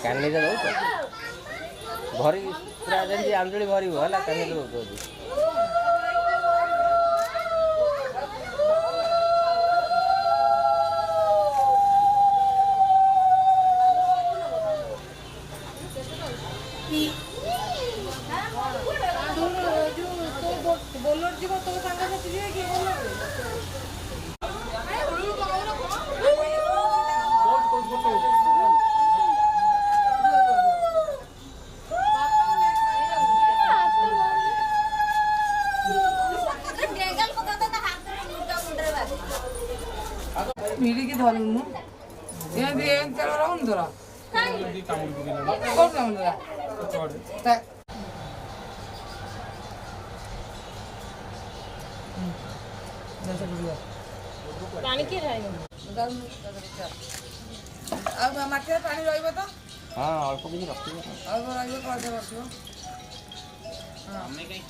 କାନି ଦଉ ତ ଭରି ପୁରା ଯେମିତି ଆଞ୍ଜଳି ଭରିବ ହେଲା କାନି ଦଉ बोलर जीव तो सांगा साथी जीव की बोलर मिली की धरू मु ये भी एक कर रहूं धरा दी काम को काम धरा पानी के रहइबो अब माटे पानी रहइबो तो हां अल्प किछि रखिबो अब रहइबो पड़े बसिबो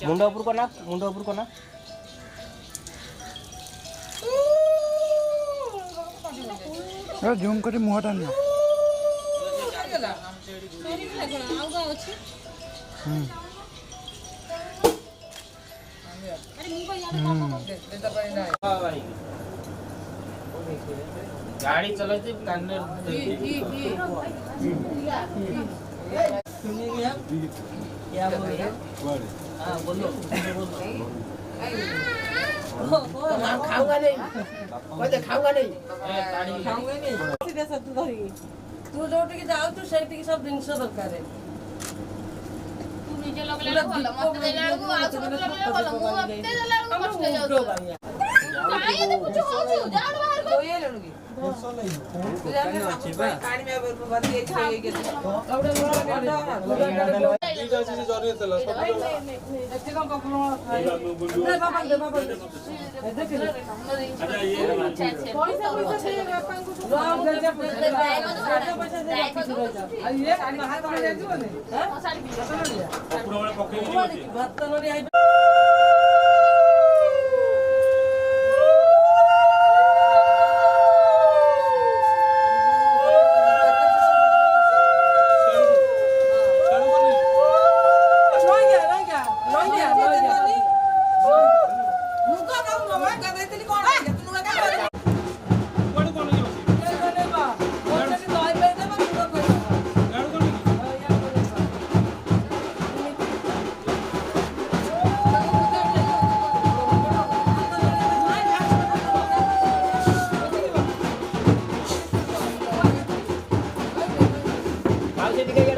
मुंड ऊपर को ना ए जूम करी मुहटा न गाड़ी चलाते कानर क्या बोल रहे हां बोलो खाऊंगा नहीं कहते खाऊंगा नहीं खाऊंगा नहीं सीधे सब धरी तू जोटी के जाऊ तू सेठी सब जिंस दरकार है तू निजे लगला भलो मत देला को आ छोट लगला भलो मु मते देला को कष्ट जाऊ काई तो कुछ हो जाड़ बाहर को ये लेनुगी वर्षो नहीं तू जाने पानी में भर के छे के कपड़े ठीक আছে जरूरत है सब ऐसे कौन कपड़ो नहीं बाबा दे बाबा देख ले अच्छा ये पैसा से बापा को राम दे जा पैसा दे ये हाथ में ले जीव ने हां साड़ी कपड़ा वाले पकड़ी भात नडी आई से दिखाई